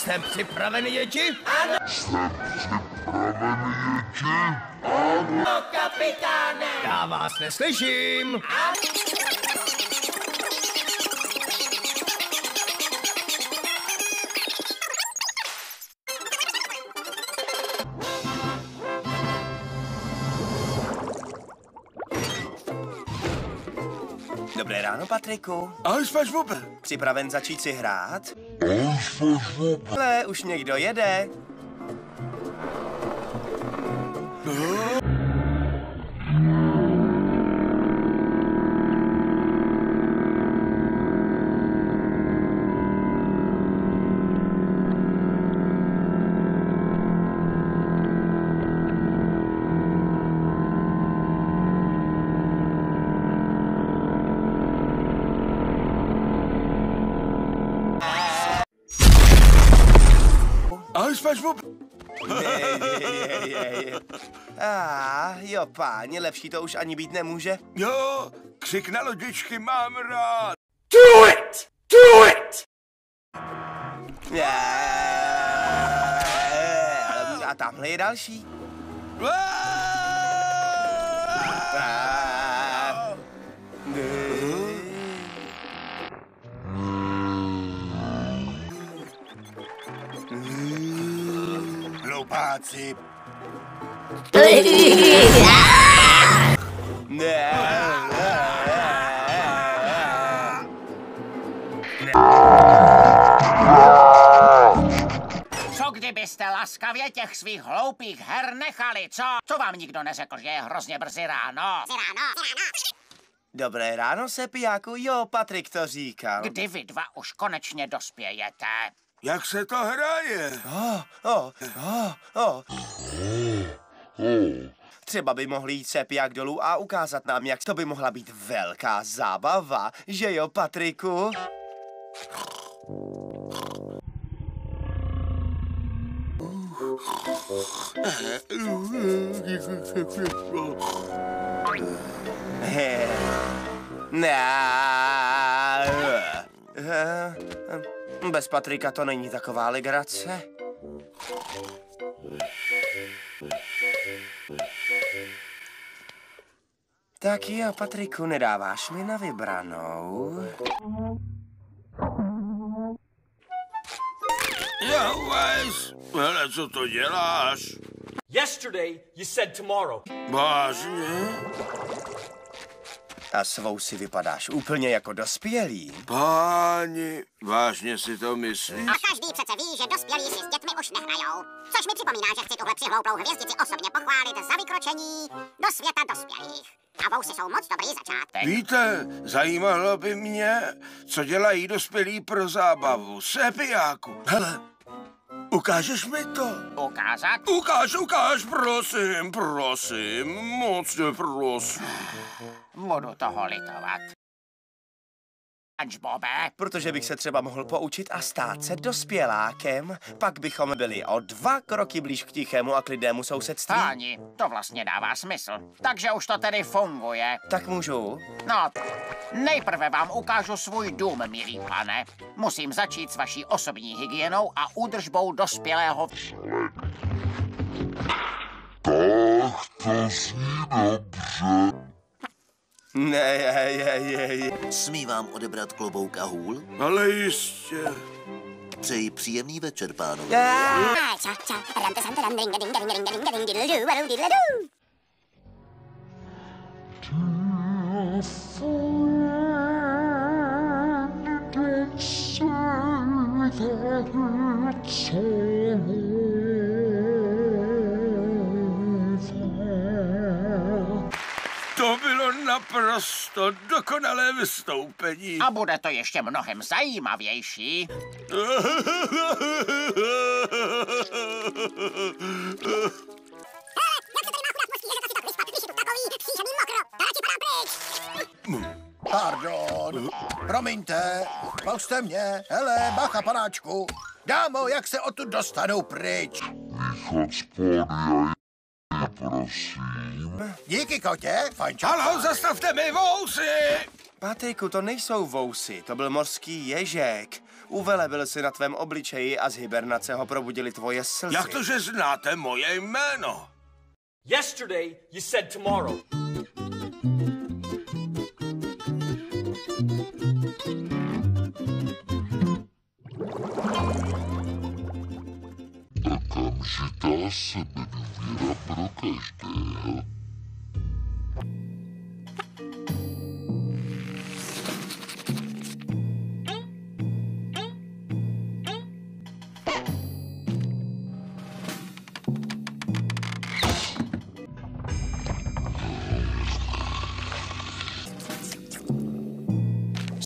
Jste připraveni, děti? Ano. Jste připraveni, děti? Ano, kapitáne. Já vás neslyším. Ano. Dobré ráno, Patriku. Ahoj, SpongeBobe. Připraven začít si hrát? Ahoj, SpongeBobe. Ale už někdo jede. Ahoj, SpongeBobe. Jo, páni, lepší to už ani být nemůže. Jo, křik na lodičky mám rád. Do it! Do it! A tamhle je další. Hloupáci. Co kdybyste laskavě těch svých hloupých her nechali, co? Co vám nikdo neřekl, že je hrozně brzy ráno? Dobré ráno, Sepiáku. Jo, Patrik to říkal. Kdy vy dva už konečně dospějete? Jak se to hraje? Třeba by mohl jít Sepiák dolů a ukázat nám, jak to by mohla být velká zábava. Že jo, Patriku? Bez Patrika to není taková legrace. Tak jo, Patriku, nedáváš mi na vybranou? Jo, Weiss. Hele, co to děláš? Yesterday, you said tomorrow. Vážně? A svou si vypadáš úplně jako dospělý. Páni, vážně si to myslíš? A každý přece ví, že dospělí si s dětmi už nehrajou. Což mi připomíná, že chci tuhle přihlouplou hvězdici osobně pochválit za vykročení do světa dospělých. A vousy jsou moc dobrý začátek. Víte, zajímalo by mě, co dělají dospělí pro zábavu. Sepiáku. Hele, ukážeš mi to? Ukázat? Ukáž, prosím, moc tě prosím. Budu toho litovat. SpongeBobe. Protože bych se třeba mohl poučit a stát se dospělákem. Pak bychom byli o 2 kroky blíž k tichému a klidnému sousedství. Páni, to vlastně dává smysl. Takže už to tedy funguje. Tak můžu? No, nejprve vám ukážu svůj dům, milý pane. Musím začít s vaší osobní hygienou a údržbou dospělého. Tak to zní dobře. Smí vám odebrat klobouk a hůl? Ale jistě. Přeji příjemný večer, pánové. To bylo naprosto dokonalé vystoupení. A bude to ještě mnohem zajímavější. Pardon, promiňte, pusťte mě, hele, bacha panáčku. Dámo, jak se odtud dostanu pryč? Východ spodně, prosím. Díky, kotě, fajnčo. Haló, zastavte mi vousy! Patriku, to nejsou vousy, to byl mořský ježek. Uvelebil si na tvém obličeji a z hibernace ho probudili tvoje slzy. Jak to, že znáte moje jméno? Yesterday, you said tomorrow. Okamžitá sebedůvěra pro každého.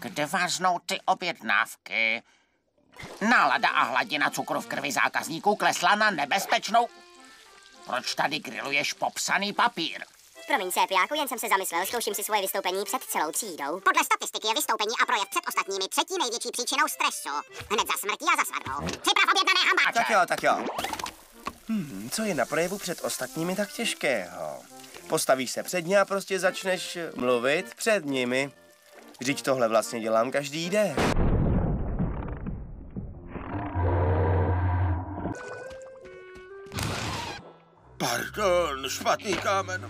Kde váznou ty objednávky? Nálada a hladina cukru v krvi zákazníků klesla na nebezpečnou. Proč tady grilluješ popsaný papír? Promiň, Sépiáku, jen jsem se zamyslel, zkouším si svoje vystoupení před celou třídou. Podle statistiky je vystoupení a projev před ostatními třetí největší příčinou stresu. Hned za smrtí a za svatbou. Připrav objednané hambáče. Tak jo. Co je na projevu před ostatními tak těžkého? Postavíš se před ně a prostě začneš mluvit před nimi. Vždyť tohle vlastně dělám každý den. Pardon, špatný kámen.